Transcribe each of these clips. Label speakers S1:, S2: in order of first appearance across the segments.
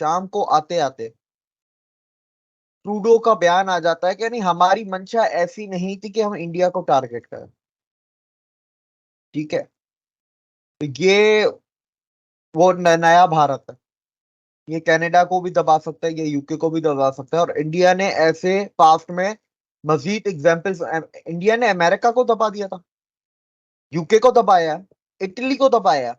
S1: शाम को आते आते ट्रूडो का बयान आ जाता है कि नहीं, हमारी मंशा ऐसी नहीं थी कि हम इंडिया को टारगेट करें। ठीक है, तो ये वो नया भारत है। ये कनाडा को भी दबा सकता है, ये यूके को भी दबा सकता है। और इंडिया ने ऐसे पास्ट में मजीद एग्जाम्पल्स, इंडिया ने अमेरिका को दबा दिया था, यूके को दबाया, इटली को दबाया।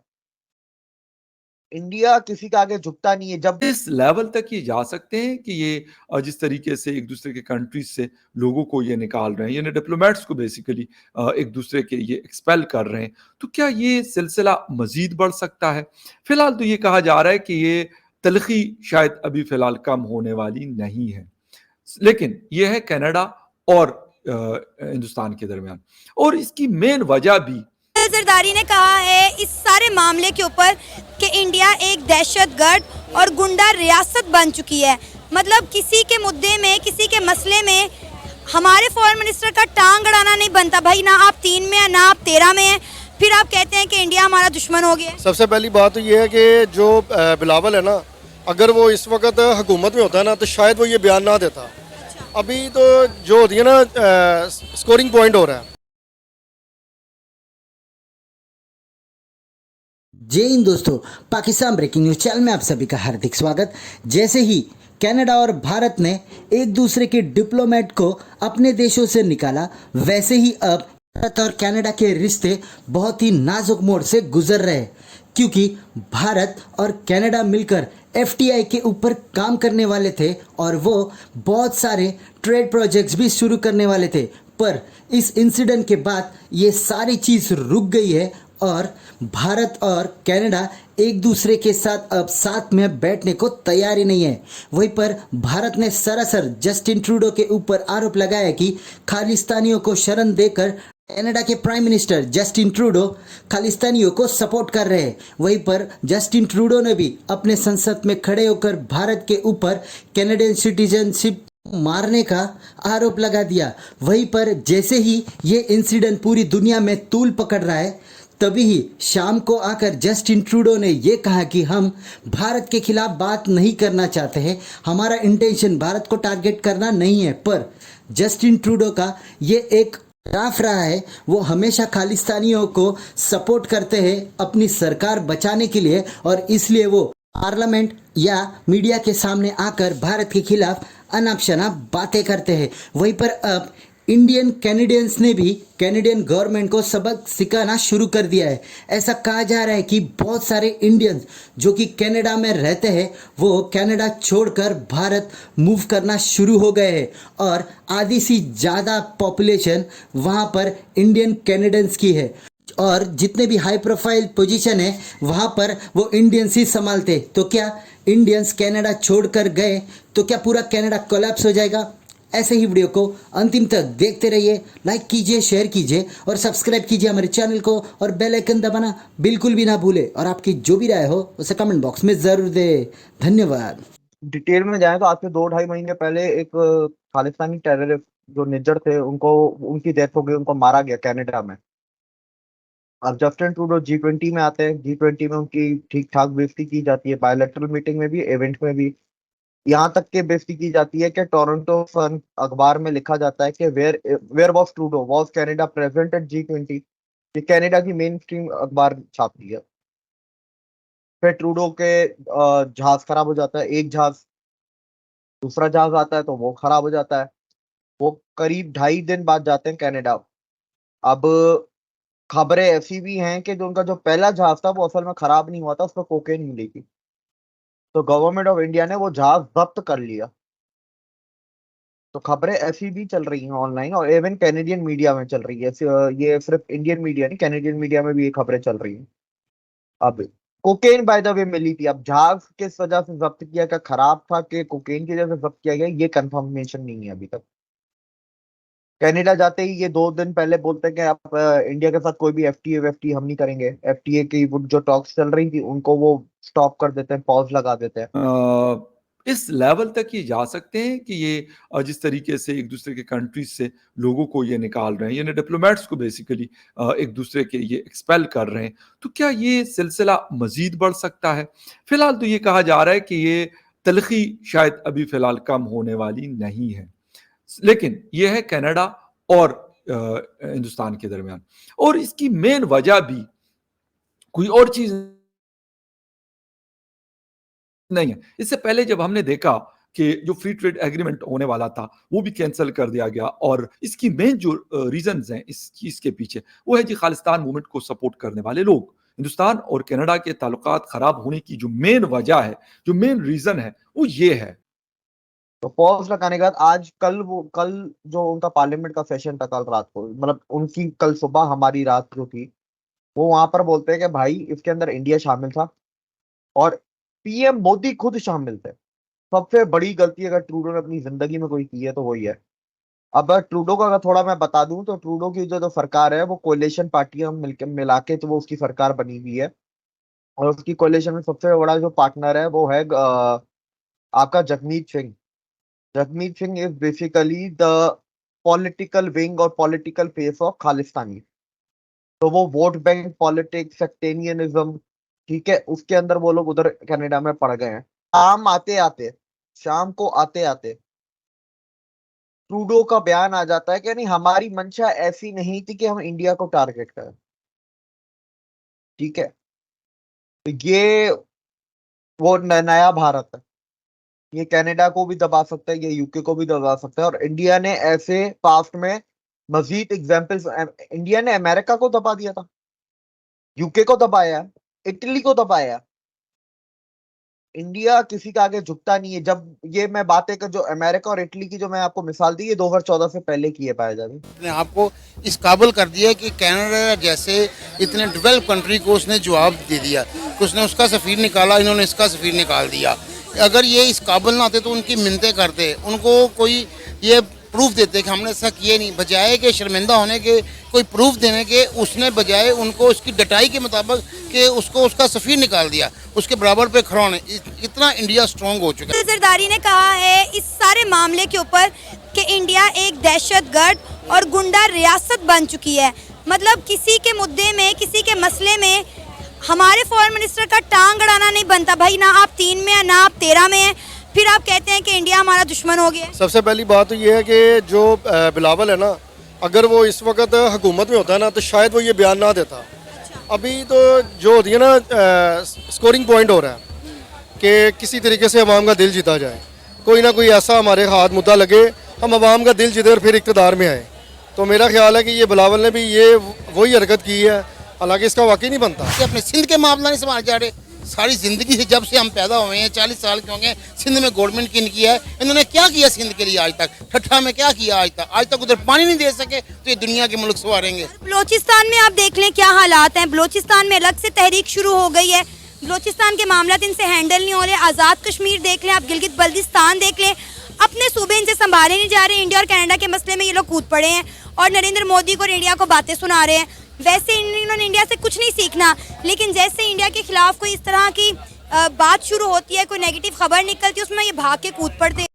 S1: इंडिया किसी का आगे झुकता नहीं है। जब
S2: इस लेवल तक ये जा सकते हैं कि ये जिस तरीके से एक दूसरे के कंट्रीज से लोगों को ये निकाल रहे हैं, यानी डिप्लोमेट्स को बेसिकली एक दूसरे के ये एक्सपेल कर रहे हैं, तो क्या ये सिलसिला मजीद बढ़ सकता है? फिलहाल तो ये कहा जा रहा है कि ये तलखी शायद अभी फिलहाल कम होने वाली नहीं है, लेकिन यह है कनाडा और हिंदुस्तान के दरमियान, और इसकी मेन वजह भी
S3: जरदारी ने कहा है इस सारे मामले के ऊपर कि इंडिया एक दहशतगर्द और गुंडा रियासत बन चुकी है। मतलब किसी के मुद्दे में, किसी के मसले में हमारे फॉरेन मिनिस्टर का टांग अड़ाना नहीं बनता भाई। ना आप 3 में है, ना आप 13 में है, फिर आप कहते हैं कि इंडिया हमारा दुश्मन हो गया।
S4: सबसे पहली बात तो ये है कि जो बिलावल है ना, अगर वो इस वक्त हुकूमत में होता है ना तो शायद वो ये बयान ना देता। अभी तो जो होती है ना स्कोरिंग पॉइंट हो रहा है।
S5: जय हिंद दोस्तों, पाकिस्तान ब्रेकिंग न्यूज चैनल में आप सभी का हार्दिक स्वागत। जैसे ही कनाडा और भारत ने एक दूसरे के डिप्लोमेट को अपने देशों से निकाला, वैसे ही अब भारत और कनाडा के रिश्ते बहुत ही नाजुक मोड़ से गुजर रहे हैं, क्योंकि भारत और कनाडा मिलकर FTI के ऊपर काम करने वाले थे और वो बहुत सारे ट्रेड प्रोजेक्ट्स भी शुरू करने वाले थे। पर इस इंसिडेंट के बाद ये सारी चीज़ रुक गई है और भारत और कनाडा एक दूसरे के साथ अब साथ में बैठने को तैयार ही नहीं है। वहीं पर भारत ने सरासर जस्टिन ट्रूडो के ऊपर आरोप लगाया कि खालिस्तानियों को शरण देकर कनाडा के प्राइम मिनिस्टर जस्टिन ट्रूडो खालिस्तानियों को सपोर्ट कर रहे हैं। वहीं पर जस्टिन ट्रूडो ने भी अपने संसद में खड़े होकर भारत के ऊपर कैनेडियन सिटीजनशिप मारने का आरोप लगा दिया। वहीं पर जैसे ही ये इंसिडेंट पूरी दुनिया में तूल पकड़ रहा है, तभी ही शाम को आकर जस्टिन ट्रूडो ने ये कहा कि हम भारत के खिलाफ बात नहीं करना चाहते हैं, हमारा इंटेंशन भारत को टारगेट करना नहीं है। पर जस्टिन ट्रूडो का ये एक राफ रहा है, वो हमेशा खालिस्तानियों को सपोर्ट करते हैं अपनी सरकार बचाने के लिए, और इसलिए वो पार्लियामेंट या मीडिया के सामने आकर भारत के खिलाफ अनाप शनाप बातें करते हैं। वहीं पर अब इंडियन कैनेडियंस ने भी कैनेडियन गवर्नमेंट को सबक सिखाना शुरू कर दिया है। ऐसा कहा जा रहा है कि बहुत सारे इंडियंस जो कि कनाडा में रहते हैं वो कनाडा छोड़कर भारत मूव करना शुरू हो गए हैं, और आधी से ज़्यादा पॉपुलेशन वहाँ पर इंडियन कैनेडियंस की है, और जितने भी हाई प्रोफाइल पोजीशन है वहाँ पर वो इंडियंस ही संभालते। तो क्या इंडियंस कनाडा छोड़कर गए तो क्या पूरा कनाडा कोलैप्स हो जाएगा? ऐसे ही वीडियो को अंतिम तक देखते रहिए, लाइक कीजिए, शेयर कीजिए और सब्सक्राइब कीजिए हमारे चैनल को, और बेल आइकन दबाना बिल्कुल भी ना भूले, और आपकी जो भी राय हो उसे कमेंट बॉक्स में ज़रूर दे। धन्यवाद।
S1: डिटेल में जाए तो आज से 2-2.5 महीने पहले एक खालिस्तानी टेररिस्ट जो निज्जर थे, उनकी डेथ हो गई, उनको मारा गया कनाडा में। अब जस्टिन ट्रूडो G20 में आते हैं, G20 में उनकी ठीक ठाक बेइज्जती की जाती है, बायलैटरल मीटिंग में भी, इवेंट में भी। यहाँ तक के बेइज्जती की जाती है कि टोरंटो सन अखबार में लिखा जाता है कि where was Trudeau, was Canada present at G20। ये कनाडा की मेन स्ट्रीम अखबार छापती है। फिर ट्रूडो के जहाज खराब हो जाता है, एक जहाज, दूसरा जहाज आता है तो वो खराब हो जाता है। वो करीब 2.5 दिन बाद जाते हैं कनाडा। अब खबरें ऐसी भी हैं कि जो उनका जो पहला जहाज था वो असल में खराब नहीं हुआ था, उसमें कोकेन मिली थी। तो गवर्नमेंट ऑफ इंडिया ने वो जहाज जब्त कर लिया। तो खबरें ऐसी भी चल रही हैं ऑनलाइन, और इवन कैनेडियन मीडिया में चल रही है। ये सिर्फ इंडियन मीडिया नहीं, कैनेडियन मीडिया में भी ये खबरें चल रही हैं। अब कोकेन बाय द वे मिली थी। अब जहाज किस वजह से जब्त किया गया, खराब था कि कोकेन की वजह से जब्त किया गया, ये कंफर्मेशन नहीं है अभी तक। कनाडा जाते ही ये 2 दिन पहले बोलते हैं कि आप इंडिया के साथ कोई भी FTA वेफ्टी हम नहीं करेंगे। FTA की वो जो टॉक्स चल रही थी उनको वो स्टॉप कर देते हैं, पॉज लगा देते हैं।
S2: इस लेवल तक ये जा सकते हैं कि ये जिस तरीके से एक दूसरे के कंट्रीज से लोगों को ये निकाल रहे हैं, यानी डिप्लोमेट्स को बेसिकली एक दूसरे के ये एक्सपेल कर रहे हैं, तो क्या ये सिलसिला मजीद बढ़ सकता है? फिलहाल तो ये कहा जा रहा है कि ये तलखी शायद अभी फिलहाल कम होने वाली नहीं है। लेकिन यह है कनाडा और हिंदुस्तान के दरमियान, और इसकी मेन वजह भी कोई और चीज नहीं है। इससे पहले जब हमने देखा कि जो फ्री ट्रेड एग्रीमेंट होने वाला था वो भी कैंसिल कर दिया गया, और इसकी मेन जो रीजंस हैं इस चीज के पीछे वो है जी खालिस्तान मूवमेंट को सपोर्ट करने वाले लोग। हिंदुस्तान और कनाडा के ताल्लुकात खराब होने की जो मेन वजह है, जो मेन रीजन है, वो ये है।
S1: तो पॉज लगाने के बाद आज कल जो उनका पार्लियामेंट का सेशन था कल रात को, मतलब उनकी कल सुबह हमारी रात जो थी, वो वहां पर बोलते हैं कि भाई इसके अंदर इंडिया शामिल था और पीएम मोदी खुद शामिल थे। सबसे बड़ी गलती अगर ट्रूडो ने अपनी जिंदगी में कोई की है तो वही है। अब ट्रूडो का अगर थोड़ा मैं बता दूं तो ट्रूडो की जो सरकार है वो कोलिशन पार्टियां मिला के तो वो उसकी सरकार बनी हुई है, और उसकी कोलिशन में सबसे बड़ा जो पार्टनर है वो है आपका Jagmeet Singh. Jagmeet Singh is basically the political wing और पॉलिटिकल फेस ऑफ खालिस्तानी। तो वो वोट बैंक पॉलिटिक्स, सेक्टेरियनिज्म, ठीक है, उसके अंदर वो लोग उधर कनाडा में पड़ गए हैं। शाम को आते आते ट्रूडो का बयान आ जाता है कि नहीं, हमारी मंशा ऐसी नहीं थी कि हम इंडिया को टारगेट करें। ठीक है, तो ये वो नया भारत है, ये कनाडा को भी दबा सकता है, ये यूके को भी दबा सकता है। और इंडिया ने ऐसे पास्ट में मजीद एग्जाम्पल्स, इंडिया ने अमेरिका को दबा दिया था, यूके को दबाया, इटली को दबाया। इंडिया किसी का आगे झुकता नहीं है। जब ये मैं बातें कर जो अमेरिका और इटली की जो मैं आपको मिसाल दी, ये 2014 से पहले की है पाया जाए।
S6: अपने आप को इस काबिल कर दिया कि कनाडा जैसे इतने डेवलप कंट्री को उसने जवाब दे दिया कि उसने उसका सफ़ीर निकाला, इन्होंने इसका सफ़ीर निकाल दिया। अगर ये इस काबिल ना आते तो उनकी मिन्नतें करते, उनको कोई ये प्रूफ देते कि हमने ऐसा किए नहीं, बजाय के शर्मिंदा होने के कोई प्रूफ देने के उसने बजाय उनको उसकी डटाई के मुताबिक कि उसको उसका सफ़ीर निकाल दिया, उसके बराबर पे खड़ा होने। इतना इंडिया स्ट्रांग हो चुका है।
S3: जरदारी ने कहा है इस सारे मामले के ऊपर कि इंडिया एक दहशतगर्द और गुंडा रियासत बन चुकी है। मतलब किसी के मुद्दे में, किसी के मसले में हमारे फॉरेन मिनिस्टर का टांग अड़ाना नहीं बनता। भाई ना आप 3 में है ना आप 13 में है, फिर आप कहते हैं कि इंडिया हमारा दुश्मन हो गया।
S4: सबसे पहली बात तो ये है कि जो बिलावल है ना, अगर वो इस वक्त हुकूमत में होता है ना तो शायद वो ये बयान ना देता। अभी तो जो होती है ना स्कोरिंग पॉइंट हो रहा है कि किसी तरीके से अवाम का दिल जीता जाए, कोई ना कोई ऐसा हमारे हाथ मुद्दा लगे, हम अवाम का दिल जीते और फिर इक़्तिदार में आए। तो मेरा ख्याल है कि ये बिलावल ने भी ये वही हरकत की है, हालांकि इसका वाकई नहीं बनता।
S6: कि अपने सिंध के मामला नहीं संभाल जा रहे। सारी ज़िंदगी से जब से हम पैदा हुए हैं, 40 साल के होंगे, सिंध में गवर्नमेंट की किया है। इन्होंने क्या किया सिंध के लिए आज तक? ठट्ठा में क्या किया आज तक उधर पानी नहीं दे सके, तो ये दुनिया के मुल्क संवारेंगे।
S3: बलोचिस्तान में आप देख लें क्या हालात हैं। बलोचिस्तान में अलग से तहरीक शुरू हो गई है। बलोचिस्तान के मामला इनसे हैंडल नहीं हो रहे। आज़ाद कश्मीर देख लें आप, गिलगित बल्तिस्तान देख लें, अपने सूबे इनसे संभाले नहीं जा रहे। इंडिया और कनाडा के मसले में ये लोग कूद पड़े हैं और नरेंद्र मोदी को और इंडिया को बातें सुना रहे हैं। वैसे इन्होंने इंडिया से कुछ नहीं सीखना, लेकिन जैसे इंडिया के खिलाफ कोई इस तरह की बात शुरू होती है, कोई नेगेटिव खबर निकलती है, उसमें ये भाग के कूद पड़ते हैं।